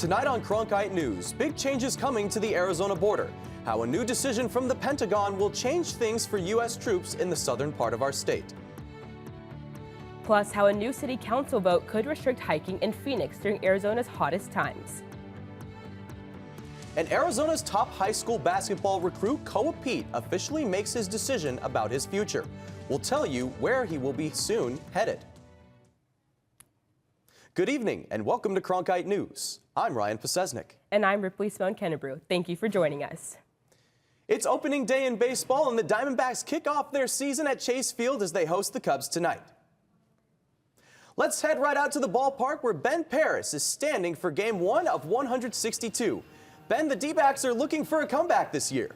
Tonight on Cronkite News, big changes coming to the Arizona border. How a new decision from the Pentagon will change things for U.S. troops in the southern part of our state. Plus, how a new city council vote could restrict hiking in Phoenix during Arizona's hottest times. And Arizona's top high school basketball recruit, Koa Pete, officially makes his decision about his future. We'll tell you where he will be soon headed. Good evening and welcome to Cronkite News. I'm Ryan Posesnik. And I'm Ripley Spohn-Kennebrew. Thank you for joining us. It's opening day in baseball and the Diamondbacks kick off their season at Chase Field as they host the Cubs tonight. Let's head right out to the ballpark where Ben Paris is standing for Game 1 of 162. Ben, the D-backs are looking for a comeback this year.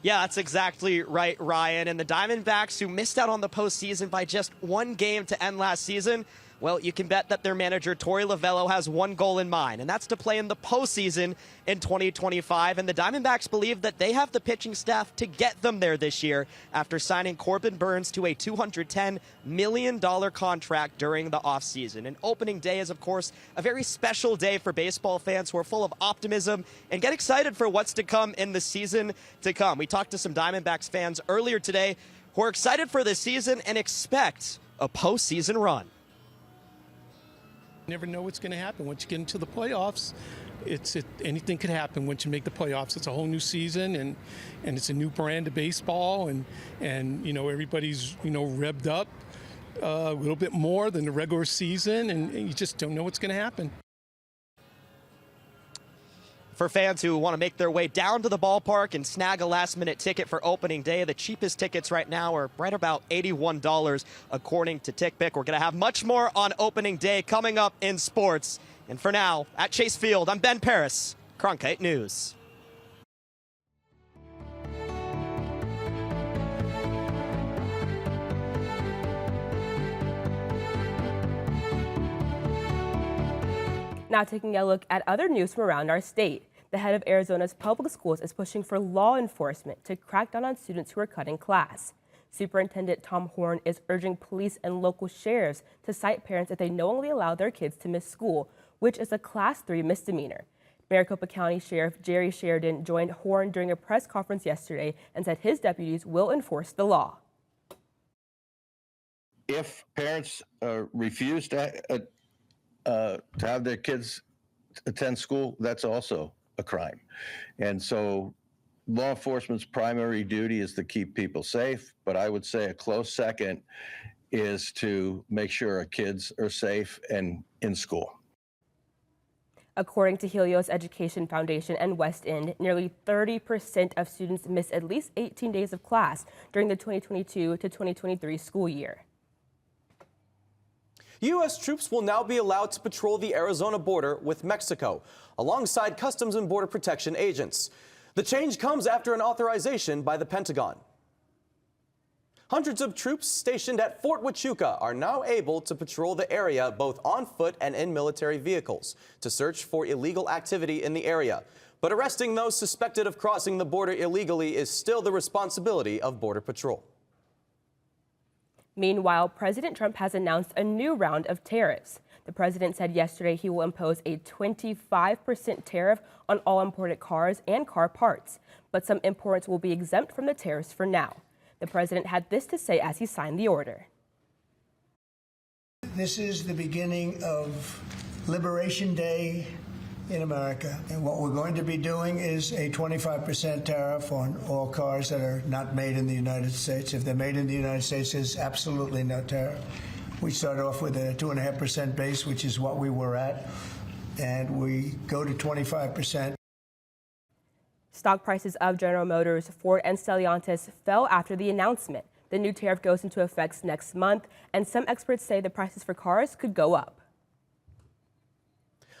Yeah, that's exactly right, Ryan. And the Diamondbacks, who missed out on the postseason by just one game to end last season, well, you can bet that their manager, Torey Lovullo, has one goal in mind, and that's to play in the postseason in 2025. And the Diamondbacks believe that they have the pitching staff to get them there this year after signing Corbin Burnes to a $210 million contract during the offseason. And opening day is, of course, a very special day for baseball fans who are full of optimism and get excited for what's to come in the season to come. We talked to some Diamondbacks fans earlier today who are excited for this season and expect a postseason run. You never know what's going to happen. Once you get into the playoffs, anything could happen once you make the playoffs. It's a whole new season, and it's a new brand of baseball, and you know, everybody's, you know, revved up a little bit more than the regular season, and you just don't know what's going to happen. For fans who want to make their way down to the ballpark and snag a last-minute ticket for opening day, the cheapest tickets right now are right about $81, according to TickPick. We're going to have much more on opening day coming up in sports. And for now, at Chase Field, I'm Ben Paris, Cronkite News. Now taking a look at other news from around our state. The head of Arizona's public schools is pushing for law enforcement to crack down on students who are cutting class. Superintendent Tom Horn is urging police and local sheriffs to cite parents if they knowingly allow their kids to miss school, which is a Class 3 misdemeanor. Maricopa County Sheriff Jerry Sheridan joined Horn during a press conference yesterday and said his deputies will enforce the law. If parents refuse to have their kids attend school, that's also a crime. And so law enforcement's primary duty is to keep people safe, but I would say a close second is to make sure our kids are safe and in school. According to Helios Education Foundation and West End, nearly 30% of students miss at least 18 days of class during the 2022 to 2023 school year. U.S. troops will now be allowed to patrol the Arizona border with Mexico, alongside Customs and Border Protection agents. The change comes after an authorization by the Pentagon. Hundreds of troops stationed at Fort Huachuca are now able to patrol the area both on foot and in military vehicles to search for illegal activity in the area. But arresting those suspected of crossing the border illegally is still the responsibility of Border Patrol. Meanwhile, President Trump has announced a new round of tariffs. The president said yesterday he will impose a 25% tariff on all imported cars and car parts, but some imports will be exempt from the tariffs for now. The president had this to say as he signed the order. This is the beginning of Liberation Day in America, and what we're going to be doing is a 25% tariff on all cars that are not made in the United States. If they're made in the United States, there's absolutely no tariff. We start off with a 2.5% base, which is what we were at, and we go to 25%. Stock prices of General Motors, Ford, and Stellantis fell after the announcement. The new tariff goes into effect next month, and some experts say the prices for cars could go up.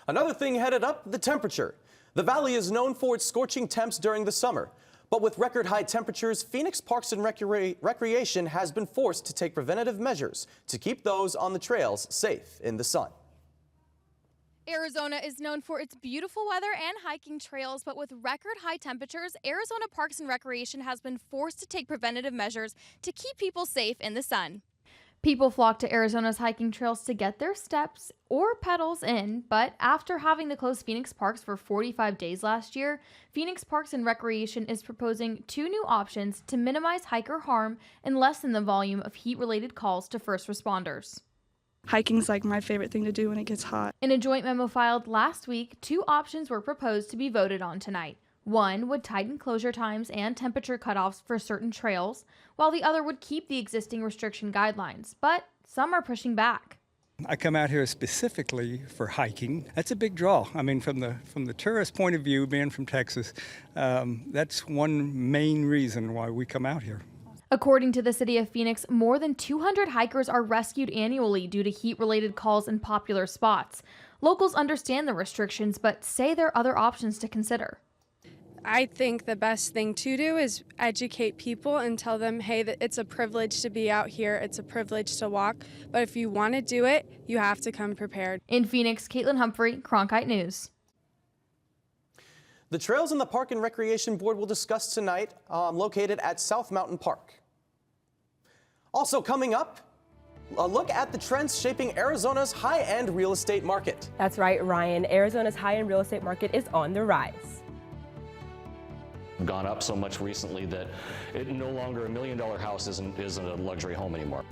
Another thing headed up, the temperature. The valley is known for its scorching temps during the summer. But with record high temperatures, Phoenix Parks and Recreation has been forced to take preventative measures to keep those on the trails safe in the sun. Arizona is known for its beautiful weather and hiking trails, but with record high temperatures, Arizona Parks and Recreation has been forced to take preventative measures to keep people safe in the sun. People flock to Arizona's hiking trails to get their steps or pedals in, but after having to close Phoenix Parks for 45 days last year, Phoenix Parks and Recreation is proposing 2 new options to minimize hiker harm and lessen the volume of heat-related calls to first responders. Hiking's like my favorite thing to do when it gets hot. In a joint memo filed last week, 2 options were proposed to be voted on tonight. One would tighten closure times and temperature cutoffs for certain trails, while the other would keep the existing restriction guidelines, but some are pushing back. I come out here specifically for hiking. That's a big draw. I mean, from the tourist point of view, being from Texas, that's one main reason why we come out here. According to the city of Phoenix, more than 200 hikers are rescued annually due to heat-related calls in popular spots. Locals understand the restrictions, but say there are other options to consider. I think the best thing to do is educate people and tell them, hey, that it's a privilege to be out here. It's a privilege to walk. But if you want to do it, you have to come prepared. In Phoenix, Caitlin Humphrey, Cronkite News. The trails in the Park and Recreation Board will discuss tonight, located at South Mountain Park. Also coming up, a look at the trends shaping Arizona's high-end real estate market. That's right, Ryan. Arizona's high-end real estate market is on the rise. Gone up so much recently that it no longer $1 million house isn't a luxury home anymore.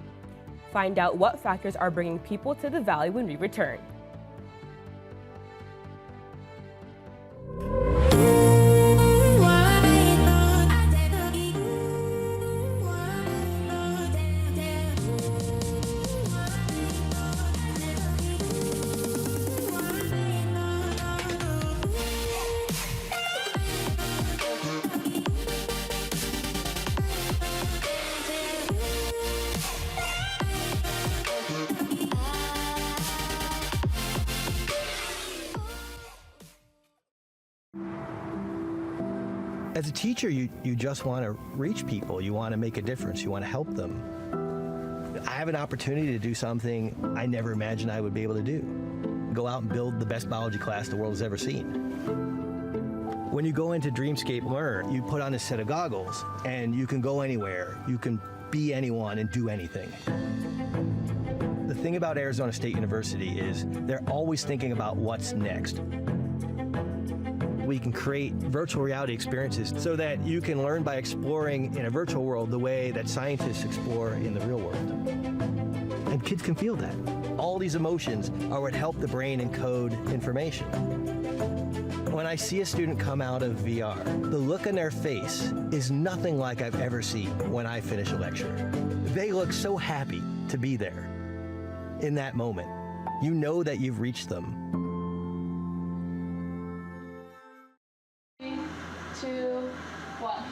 Find out what factors are bringing people to the valley when we return. As a teacher, you just want to reach people. You want to make a difference. You want to help them. I have an opportunity to do something I never imagined I would be able to do. Go out and build the best biology class the world has ever seen. When you go into Dreamscape Learn, you put on a set of goggles and you can go anywhere. You can be anyone and do anything. The thing about Arizona State University is they're always thinking about what's next. We can create virtual reality experiences so that you can learn by exploring in a virtual world the way that scientists explore in the real world. And kids can feel that. All these emotions are what help the brain encode information. When I see a student come out of VR, the look on their face is nothing like I've ever seen when I finish a lecture. They look so happy to be there in that moment. You know that you've reached them. 3, 2, 1.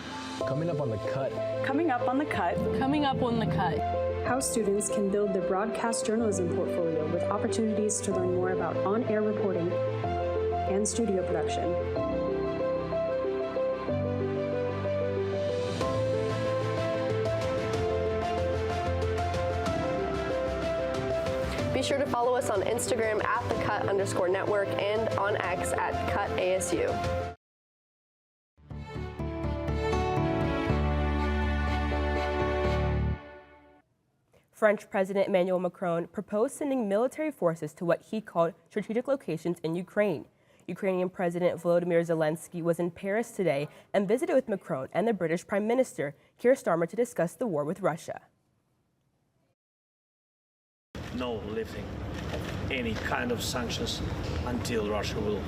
Coming up on the cut. Coming up on the cut. Coming up on the cut. How students can build their broadcast journalism portfolio with opportunities to learn more about on-air reporting and studio production. Be sure to follow us on Instagram at @thecut_network and on X at @CutASU. French President Emmanuel Macron proposed sending military forces to what he called strategic locations in Ukraine. Ukrainian President Volodymyr Zelensky was in Paris today and visited with Macron and the British Prime Minister Keir Starmer to discuss the war with Russia. No lifting of any kind of sanctions until Russia will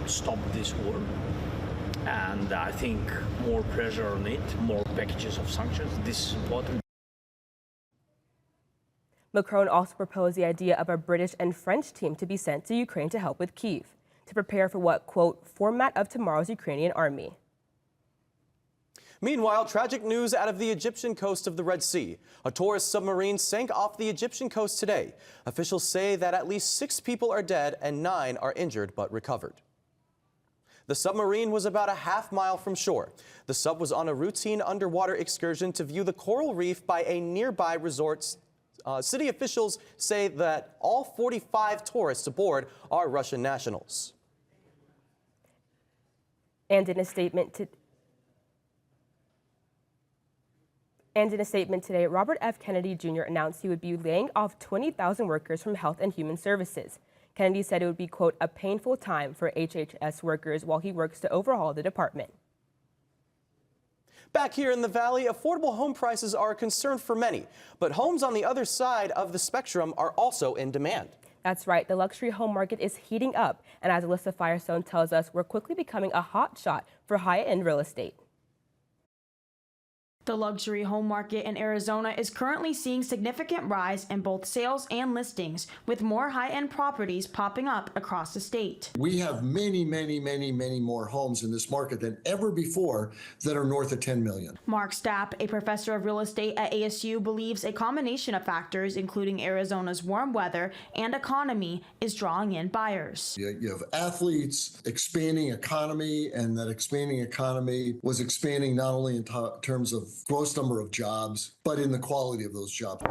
stop this war. And I think more pressure on it, more packages of sanctions, this is important. Macron also proposed the idea of a British and French team to be sent to Ukraine to help with Kyiv, to prepare for what, quote, format of tomorrow's Ukrainian army. Meanwhile, tragic news out of the Egyptian coast of the Red Sea. A tourist submarine sank off the Egyptian coast today. Officials say that at least 6 people are dead and 9 are injured but recovered. The submarine was about a half-mile from shore. The sub was on a routine underwater excursion to view the coral reef by a nearby resort. City officials say that all 45 tourists aboard are Russian nationals. And in a statement And in a statement today, Robert F. Kennedy Jr. announced he would be laying off 20,000 workers from Health and Human Services. Kennedy said it would be, quote, a painful time for HHS workers while he works to overhaul the department. Back here in the Valley, affordable home prices are a concern for many, but homes on the other side of the spectrum are also in demand. That's right, the luxury home market is heating up, and as Alyssa Firestone tells us, we're quickly becoming a hot shot for high-end real estate. The luxury home market in Arizona is currently seeing significant rise in both sales and listings, with more high-end properties popping up across the state. We have many more homes in this market than ever before that are north of 10 million. Mark Stapp, a professor of real estate at ASU, believes a combination of factors, including Arizona's warm weather and economy, is drawing in buyers. You have athletes, expanding economy, and that expanding economy was expanding not only in terms of gross number of jobs, but in the quality of those jobs.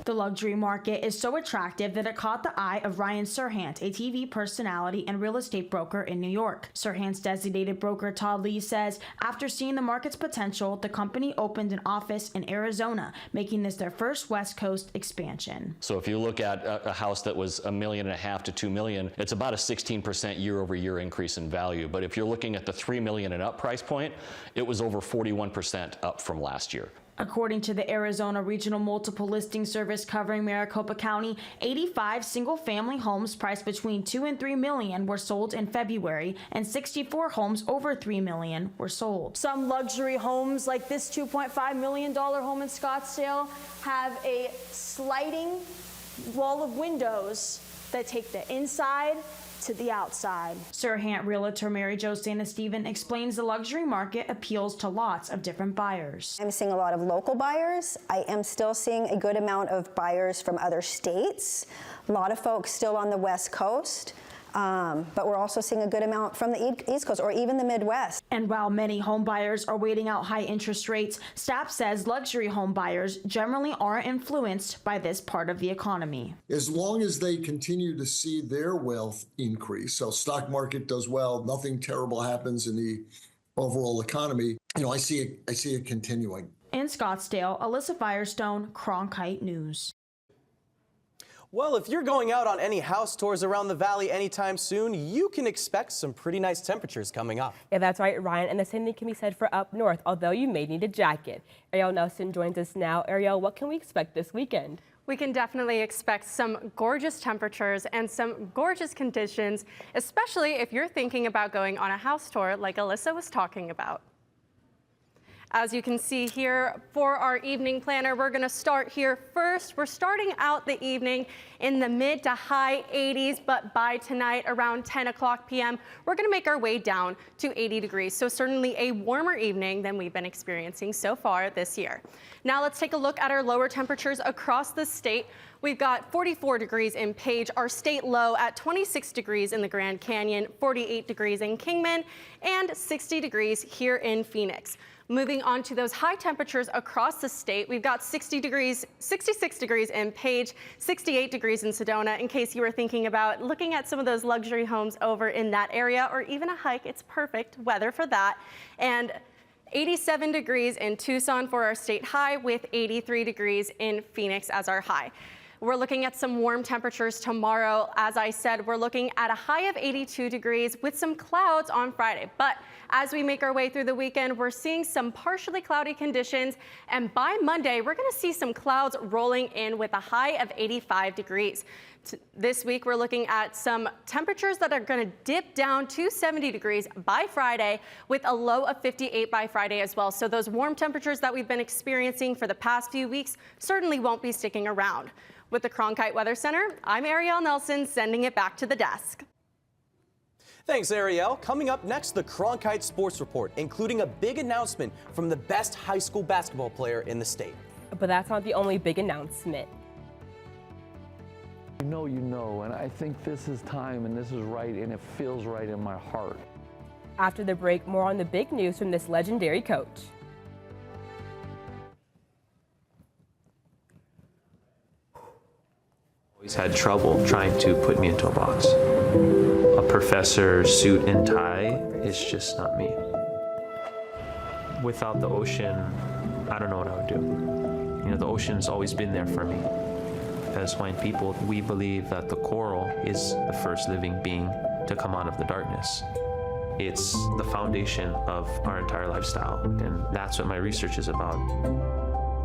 The luxury market is so attractive that it caught the eye of Ryan Serhant, a TV personality and real estate broker in New York. Serhant's designated broker Todd Lee says after seeing the market's potential, the company opened an office in Arizona, making this their first West Coast expansion. So if you look at a house that was $1.5 million to $2 million, it's about a 16% year-over-year increase in value. But if you're looking at the $3 million and up price point, it was over 41% up from last year. According to the Arizona Regional Multiple Listing Service covering Maricopa County, 85 single-family homes priced between $2 and $3 million were sold in February, and 64 homes over $3 million were sold. Some luxury homes, like this $2.5 million home in Scottsdale, have a sliding wall of windows that take the inside to the outside. Serhant realtor Mary Jo Steven explains the luxury market appeals to lots of different buyers. I'm seeing a lot of local buyers. I am still seeing a good amount of buyers from other states. A lot of folks still on the West Coast. But we're also seeing a good amount from the East Coast or even the Midwest. And while many home buyers are waiting out high interest rates, Stapp says luxury home buyers generally aren't influenced by this part of the economy. As long as they continue to see their wealth increase, so stock market does well, nothing terrible happens in the overall economy, I see it continuing. In Scottsdale, Alyssa Firestone, Cronkite News. Well, if you're going out on any house tours around the valley anytime soon, you can expect some pretty nice temperatures coming up. Yeah, that's right, Ryan, and the same thing can be said for up north, although you may need a jacket. Ariel Nelson joins us now. Ariel, what can we expect this weekend? We can definitely expect some gorgeous temperatures and some gorgeous conditions, especially if you're thinking about going on a house tour like Alyssa was talking about. As you can see here for our evening planner, we're going to start here first. We're starting out the evening in the mid to high 80s, but by tonight around 10 o'clock p.m., we're going to make our way down to 80 degrees. So certainly a warmer evening than we've been experiencing so far this year. Now let's take a look at our lower temperatures across the state. We've got 44 degrees in Page, our state low at 26 degrees in the Grand Canyon, 48 degrees in Kingman, and 60 degrees here in Phoenix. Moving on to those high temperatures across the state, we've got 66 degrees in Page, 68 degrees in Sedona. In case you were thinking about looking at some of those luxury homes over in that area or even a hike, it's perfect weather for that. And 87 degrees in Tucson for our state high, with 83 degrees in Phoenix as our high. We're looking at some warm temperatures tomorrow. As I said, we're looking at a high of 82 degrees with some clouds on Friday. But as we make our way through the weekend, we're seeing some partially cloudy conditions. And by Monday, we're going to see some clouds rolling in with a high of 85 degrees. This week, we're looking at some temperatures that are going to dip down to 70 degrees by Friday with a low of 58 by Friday as well. So those warm temperatures that we've been experiencing for the past few weeks certainly won't be sticking around. With the Cronkite Weather Center, I'm Ariel Nelson, sending it back to the desk. Thanks, Ariel. Coming up next, the Cronkite Sports Report, including a big announcement from the best high school basketball player in the state. But that's not the only big announcement. You know, and I think this is time and this is right and it feels right in my heart. After the break, more on the big news from this legendary coach. Always had trouble trying to put me into a box. A professor suit and tie is just not me. Without the ocean, I don't know what I would do. You know, the ocean's always been there for me. As Hawaiian people, we believe that the coral is the first living being to come out of the darkness. It's the foundation of our entire lifestyle, and that's what my research is about.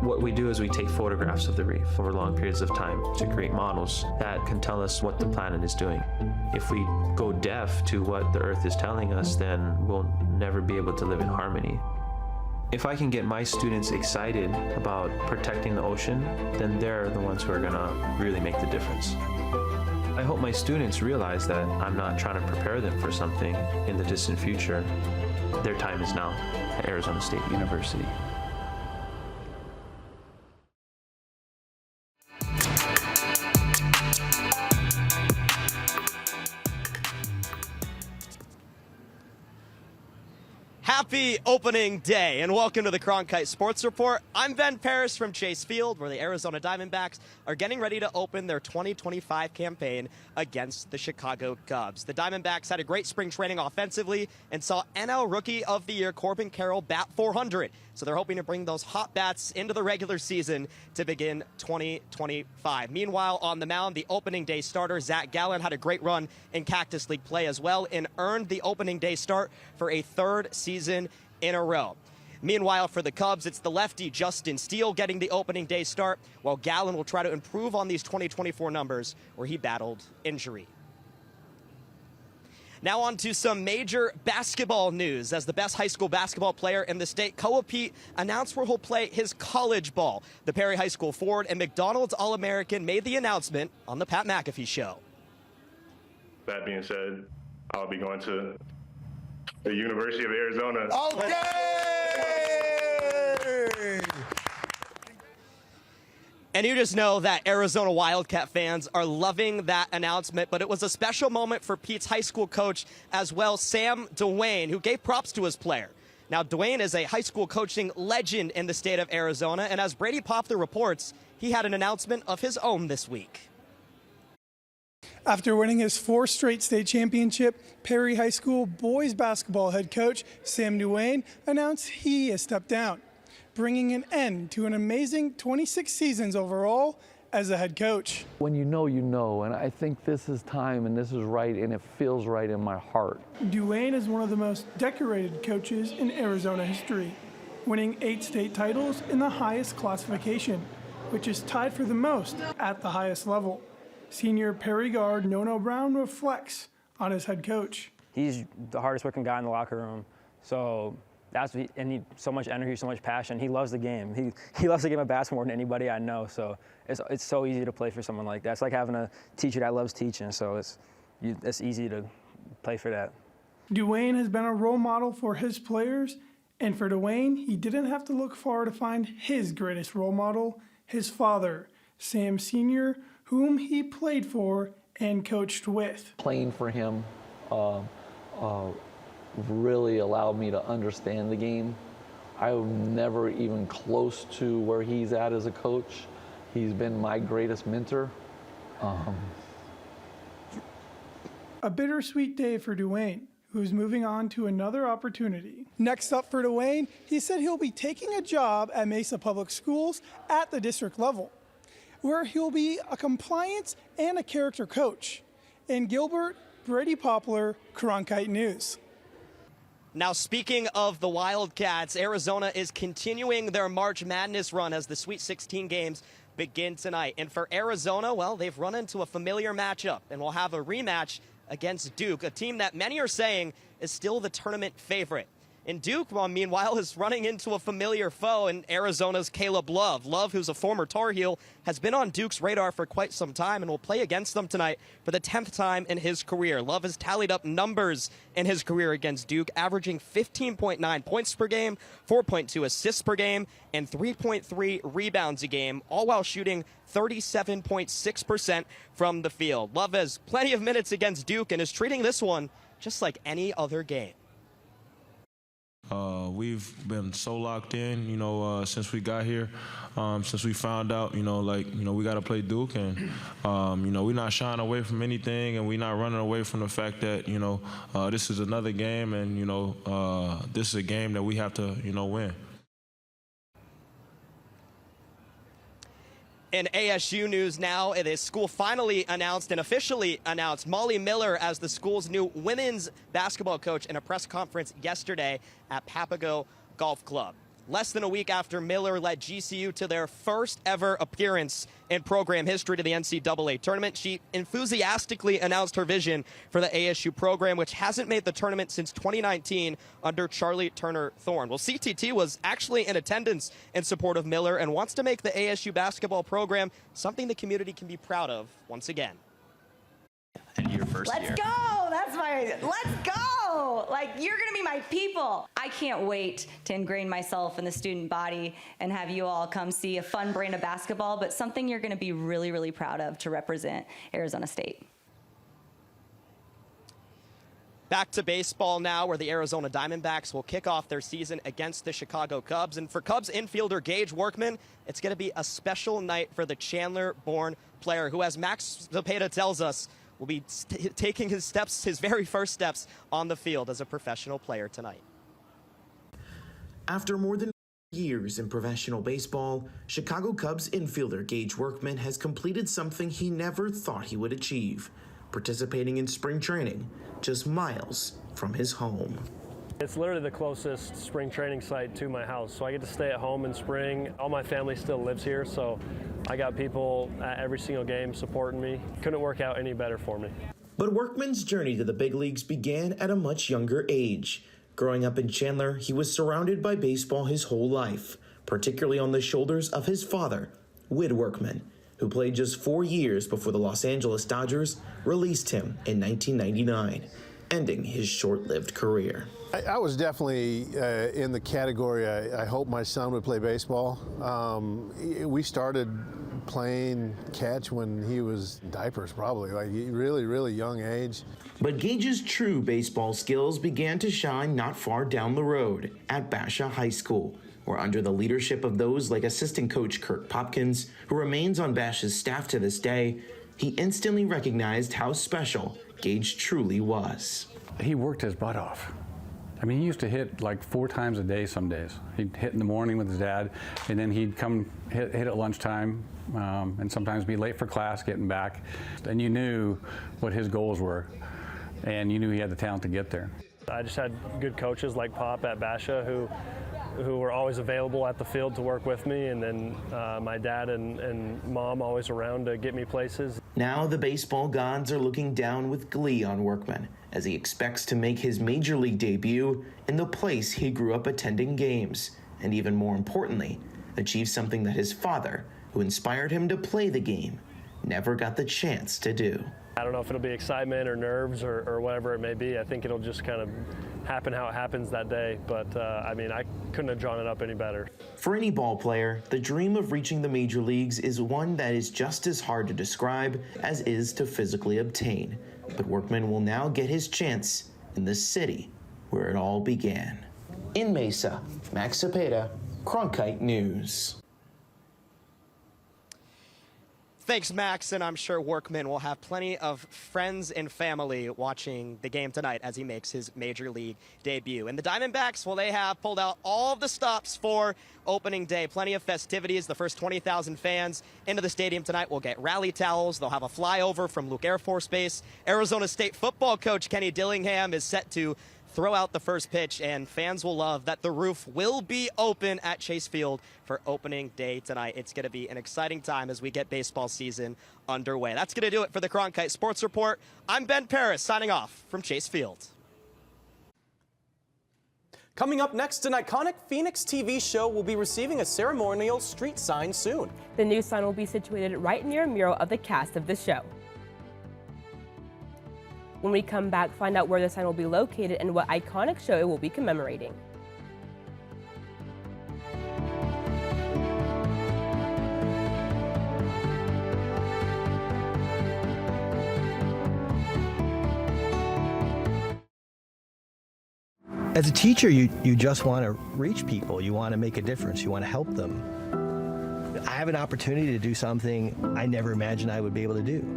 What we do is we take photographs of the reef over long periods of time to create models that can tell us what the planet is doing. If we go deaf to what the Earth is telling us, then we'll never be able to live in harmony. If I can get my students excited about protecting the ocean, then they're the ones who are gonna really make the difference. I hope my students realize that I'm not trying to prepare them for something in the distant future. Their time is now at Arizona State University. Happy opening day and welcome to the Cronkite Sports Report. I'm Ben Paris from Chase Field, where the Arizona Diamondbacks are getting ready to open their 2025 campaign against the Chicago Cubs. The Diamondbacks had a great spring training offensively and saw NL Rookie of the Year Corbin Carroll bat 400. So they're hoping to bring those hot bats into the regular season to begin 2025. Meanwhile, on the mound, the opening day starter, Zach Gallen, had a great run in Cactus League play as well and earned the opening day start for a third season in a row. Meanwhile, for the Cubs, it's the lefty Justin Steele getting the opening day start, while Gallen will try to improve on these 2024 numbers where he battled injury. Now on to some major basketball news. As the best high school basketball player in the state, Koa Pete announced where he'll play his college ball. The Perry High School forward and McDonald's All-American made the announcement on the Pat McAfee Show. That being said, I'll be going to the University of Arizona. Okay! And you just know that Arizona Wildcat fans are loving that announcement, but it was a special moment for Pete's high school coach as well, Sam Dwayne, who gave props to his player. Now, Dwayne is a high school coaching legend in the state of Arizona, and as Brady Poplar reports, he had an announcement of his own this week. After winning his fourth straight state championship, Perry High School boys basketball head coach Sam Dwayne announced he has stepped down, bringing an end to an amazing 26 seasons overall as a head coach. When you know, and I think this is time and this is right and it feels right in my heart. Dwayne is one of the most decorated coaches in Arizona history, winning 8 state titles in the highest classification, which is tied for the most at the highest level. Senior Perry guard Nono Brown reflects on his head coach. He's the hardest working guy in the locker room, so that's what he so much energy, so much passion. He loves the game. He loves the game of basketball more than anybody I know. So it's so easy to play for someone like that. It's like having a teacher that loves teaching. So it's easy to play for that. Dwayne has been a role model for his players, and for Dwayne, he didn't have to look far to find his greatest role model, his father, Sam Sr., whom he played for and coached with. Playing for him really allowed me to understand the game. I was never even close to where he's at as a coach. He's been my greatest mentor. A bittersweet day for Dwayne, who's moving on to another opportunity. Next up for Dwayne, he said he'll be taking a job at Mesa Public Schools at the district level, where he'll be a compliance and a character coach. In Gilbert, Brady Poplar, Cronkite News. Now, speaking of the Wildcats, Arizona is continuing their March Madness run as the Sweet 16 games begin tonight. And for Arizona, well, they've run into a familiar matchup and will have a rematch against Duke, a team that many are saying is still the tournament favorite. And Duke, meanwhile, is running into a familiar foe in Arizona's Caleb Love. Love, who's a former Tar Heel, has been on Duke's radar for quite some time and will play against them tonight for the 10th time in his career. Love has tallied up numbers in his career against Duke, averaging 15.9 points per game, 4.2 assists per game, and 3.3 rebounds a game, all while shooting 37.6% from the field. Love has plenty of minutes against Duke and is treating this one just like any other game. We've been so locked in, since we got here, since we found out, we got to play Duke, and, we're not shying away from anything, and we're not running away from the fact that, this is another game, and, this is a game that we have to, win. In ASU news now, the school finally announced and officially announced Molly Miller as the school's new women's basketball coach in a press conference yesterday at Papago Golf Club. Less than a week after Miller led GCU to their first ever appearance in program history to the NCAA tournament, she enthusiastically announced her vision for the ASU program, which hasn't made the tournament since 2019 under Charlie Turner Thorne. Well, CTT was actually in attendance in support of Miller and wants to make the ASU basketball program something the community can be proud of once again. And your first year. Let's go! That's my, let's go! Like, you're gonna be my people. I can't wait to ingrain myself in the student body and have you all come see a fun brand of basketball, but something you're gonna be really, really proud of to represent Arizona State. Back to baseball now, where the Arizona Diamondbacks will kick off their season against the Chicago Cubs. And for Cubs infielder Gage Workman, it's going to be a special night for the Chandler-born player who, as Max Zepeda tells us, will be taking his very first steps on the field as a professional player tonight. After more than years in professional baseball, Chicago Cubs infielder Gage Workman has completed something he never thought he would achieve, participating in spring training just miles from his home. It's literally the closest spring training site to my house, so I get to stay at home in spring. All my family still lives here, so I got people at every single game supporting me. Couldn't work out any better for me. But Workman's journey to the big leagues began at a much younger age. Growing up in Chandler, he was surrounded by baseball his whole life, particularly on the shoulders of his father, Whit Workman, who played just 4 years before the Los Angeles Dodgers released him in 1999, ending his short-lived career. I was definitely in the category, I hope my son would play baseball. We started playing catch when he was in diapers, probably, like really, really young age. But Gage's true baseball skills began to shine not far down the road at Basha High School, where under the leadership of those like assistant coach Kirk Popkins, who remains on Basha's staff to this day, he instantly recognized how special Gage truly was. He worked his butt off. I mean, he used to hit like 4 times a day some days. He'd hit in the morning with his dad, and then he'd come hit at lunchtime, and sometimes be late for class getting back. And you knew what his goals were, and you knew he had the talent to get there. I just had good coaches like Pop at Basha who were always available at the field to work with me, and then my dad and mom always around to get me places. Now the baseball gods are looking down with glee on Workman as he expects to make his major league debut in the place he grew up attending games, and even more importantly, achieve something that his father, who inspired him to play the game, never got the chance to do. I don't know if it'll be excitement or nerves or whatever it may be. I think it'll just kind of happen how it happens that day. But, I mean, I couldn't have drawn it up any better. For any ball player, the dream of reaching the major leagues is one that is just as hard to describe as is to physically obtain. But Workman will now get his chance in the city where it all began. In Mesa, Max Zepeda, Cronkite News. Thanks, Max, and I'm sure Workman will have plenty of friends and family watching the game tonight as he makes his major league debut. And the Diamondbacks, well, they have pulled out all of the stops for opening day. Plenty of festivities. The first 20,000 fans into the stadium tonight will get rally towels. They'll have a flyover from Luke Air Force Base. Arizona State football coach Kenny Dillingham is set to throw out the first pitch, and fans will love that the roof will be open at Chase Field for opening day tonight. It's going to be an exciting time as we get baseball season underway. That's going to do it for the Cronkite Sports Report. I'm Ben Paris signing off from Chase Field. Coming up next, an iconic Phoenix TV show will be receiving a ceremonial street sign soon. The new sign will be situated right near a mural of the cast of the show. When we come back, find out where the sign will be located and what iconic show it will be commemorating. As a teacher, you just want to reach people. You want to make a difference. You want to help them. I have an opportunity to do something I never imagined I would be able to do.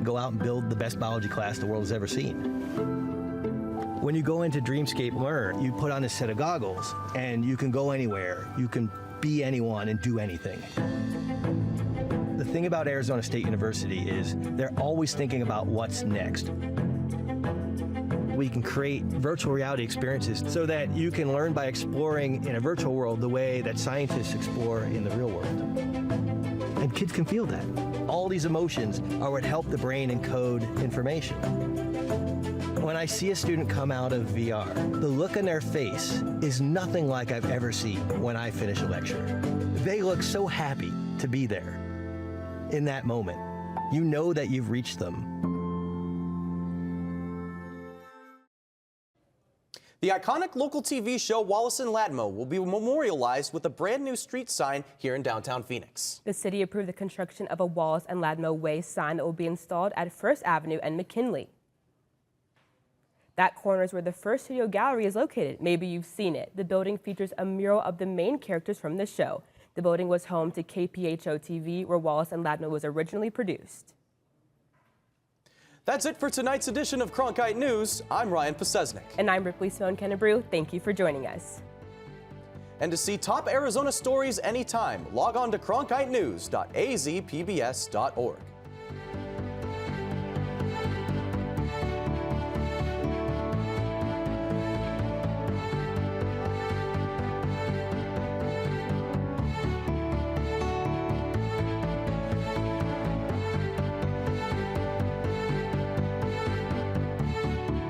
Go out and build the best biology class the world has ever seen. When you go into Dreamscape Learn, you put on a set of goggles and you can go anywhere. You can be anyone and do anything. thing about Arizona State University is they're always thinking about what's next. We can create virtual reality experiences so that you can learn by exploring in a virtual world the way that scientists explore in the real world. And kids can feel that. All these emotions are what help the brain encode information. When I see a student come out of VR, the look on their face is nothing like I've ever seen when I finish a lecture. They look so happy to be there in that moment. You know that you've reached them. The iconic local TV show Wallace and Latmo will be memorialized with a brand new street sign here in downtown Phoenix. The city approved the construction of a Wallace and Latmo Way sign that will be installed at First Avenue and McKinley. That corner is where the First Studio Gallery is located. Maybe you've seen it. The building features a mural of the main characters from the show. The building was home to KPHO TV, where Wallace and Latmo was originally produced. That's it for tonight's edition of Cronkite News. I'm Ryan Posesnik. And I'm Ripley Simone Kennebrew. Thank you for joining us. And to see top Arizona stories anytime, log on to cronkitenews.azpbs.org.